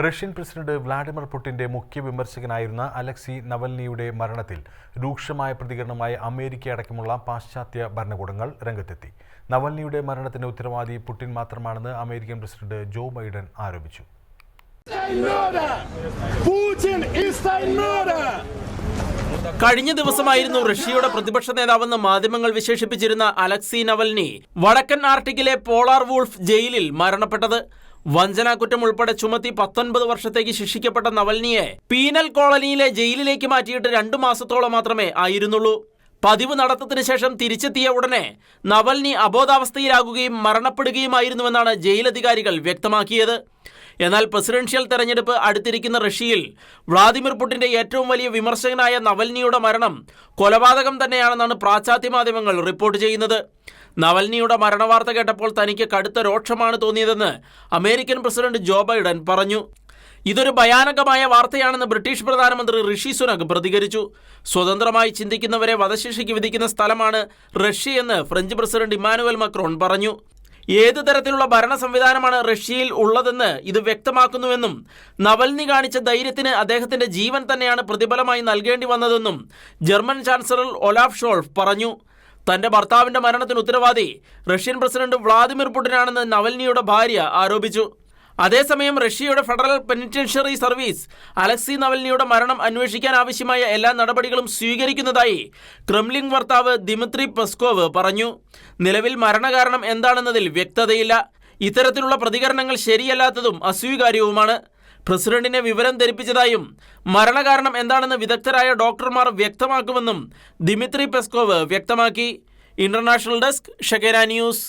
Russian president Vladimir പുടിന്റെ മുഖ്യ വിമർശകനായിരുന്ന Alexei നവൽനിയുടെ മരണത്തിൽ രൂക്ഷമായ പ്രതികരണമായി അമേരിക്ക അടക്കമുള്ള പാശ്ചാത്യ ഭരണകൂടങ്ങൾ രംഗത്തെത്തി. നവൽനിയുടെ മരണത്തിന് ഉത്തരവാദി പുടിൻ മാത്രമാണെന്ന് അമേരിക്കൻ പ്രസിഡന്റ് ജോ ബൈഡൻ ആരോപിച്ചു. കഴിഞ്ഞ ദിവസമായിരുന്നു റഷ്യയുടെ പ്രതിപക്ഷ നേതാവെന്ന് മാധ്യമങ്ങൾ വിശേഷിപ്പിച്ചിരുന്ന അലക്സി നവൽനി വടക്കൻ ആർട്ടിക്കിലെ പോളാർ വൂൾഫ് ജയിലിൽ മരണപ്പെട്ടത്. വഞ്ചനാക്കുറ്റം ഉൾപ്പെടെ ചുമത്തി 19 വർഷത്തേക്ക് ശിക്ഷിക്കപ്പെട്ട നവൽനിയെ പീനൽ കോളനിയിലെ ജയിലിലേക്ക് മാറ്റിയിട്ട് 2 മാസത്തോളം മാത്രമേ ആയിരുന്നുള്ളൂ. പതിവ് നടത്തത്തിന് ശേഷം തിരിച്ചെത്തിയ ഉടനെ നവൽനി അബോധാവസ്ഥയിലാകുകയും മരണപ്പെടുകയുമായിരുന്നുവെന്നാണ് ജയിലധികാരികൾ വ്യക്തമാക്കിയത്. എന്നാൽ പ്രസിഡൻഷ്യൽ തെരഞ്ഞെടുപ്പ് അടുത്തിരിക്കുന്ന റഷ്യയിൽ വ്ളാദിമിർ പുടിന്റെ ഏറ്റവും വലിയ വിമർശകനായ നവൽനിയുടെ മരണം കൊലപാതകം തന്നെയാണെന്നാണ് പാശ്ചാത്യ മാധ്യമങ്ങൾ റിപ്പോർട്ട് ചെയ്യുന്നത്. നവൽനിയുടെ മരണവാർത്ത കേട്ടപ്പോൾ തനിക്ക് കടുത്ത രോക്ഷമാണ് തോന്നിയതെന്ന് അമേരിക്കൻ പ്രസിഡന്റ് ജോ ബൈഡൻ പറഞ്ഞു. ഇതൊരു ഭയാനകമായ വാർത്തയാണെന്ന് ബ്രിട്ടീഷ് പ്രധാനമന്ത്രി ഋഷി സുനക് പ്രതികരിച്ചു. സ്വതന്ത്രമായി ചിന്തിക്കുന്നവരെ വധശിക്ഷയ്ക്ക് വിധിക്കുന്ന സ്ഥലമാണ് റഷ്യയെന്ന് ഫ്രഞ്ച് പ്രസിഡന്റ് ഇമ്മാനുവൽ മക്രോൺ പറഞ്ഞു. ഏത് തരത്തിലുള്ള ഭരണ സംവിധാനമാണ് റഷ്യയിൽ ഉള്ളതെന്ന് ഇത് വ്യക്തമാക്കുന്നുവെന്നും നവൽനി കാണിച്ച ധൈര്യത്തിന് അദ്ദേഹത്തിന്റെ ജീവൻ തന്നെയാണ് പ്രതിഫലമായി നൽകേണ്ടി വന്നതെന്നും ജർമ്മൻ ചാൻസലർ ഒലാഫ് ഷോൾഫ് പറഞ്ഞു. തന്റെ ഭർത്താവിന്റെ മരണത്തിന് ഉത്തരവാദി റഷ്യൻ പ്രസിഡന്റ് വ്ളാദിമിർ പുടിനാണെന്ന് നവൽനിയുടെ ഭാര്യ ആരോപിച്ചു. അതേസമയം റഷ്യയുടെ ഫെഡറൽ പെനിറ്റൻഷ്യറി സർവീസ് അലക്സി നവൽനിയുടെ മരണം അന്വേഷിക്കാൻ ആവശ്യമായ എല്ലാ നടപടികളും സ്വീകരിക്കുന്നതായി ക്രെംലിൻ വക്താവ് ദിമിത്രി പെസ്കോവ് പറഞ്ഞു. നിലവിൽ മരണകാരണം എന്താണെന്നതിൽ വ്യക്തതയില്ല. ഇത്തരത്തിലുള്ള പ്രതികരണങ്ങൾ ശരിയല്ലാത്തതും അസ്വീകാര്യവുമാണ്. പ്രസിഡന്റിനെ വിവരം ധരിപ്പിച്ചതായും മരണകാരണം എന്താണെന്ന് വിദഗ്ധരായ ഡോക്ടർമാർ വ്യക്തമാക്കുമെന്നും ദിമിത്രി പെസ്കോവ് വ്യക്തമാക്കി. International desk, Shekinah news.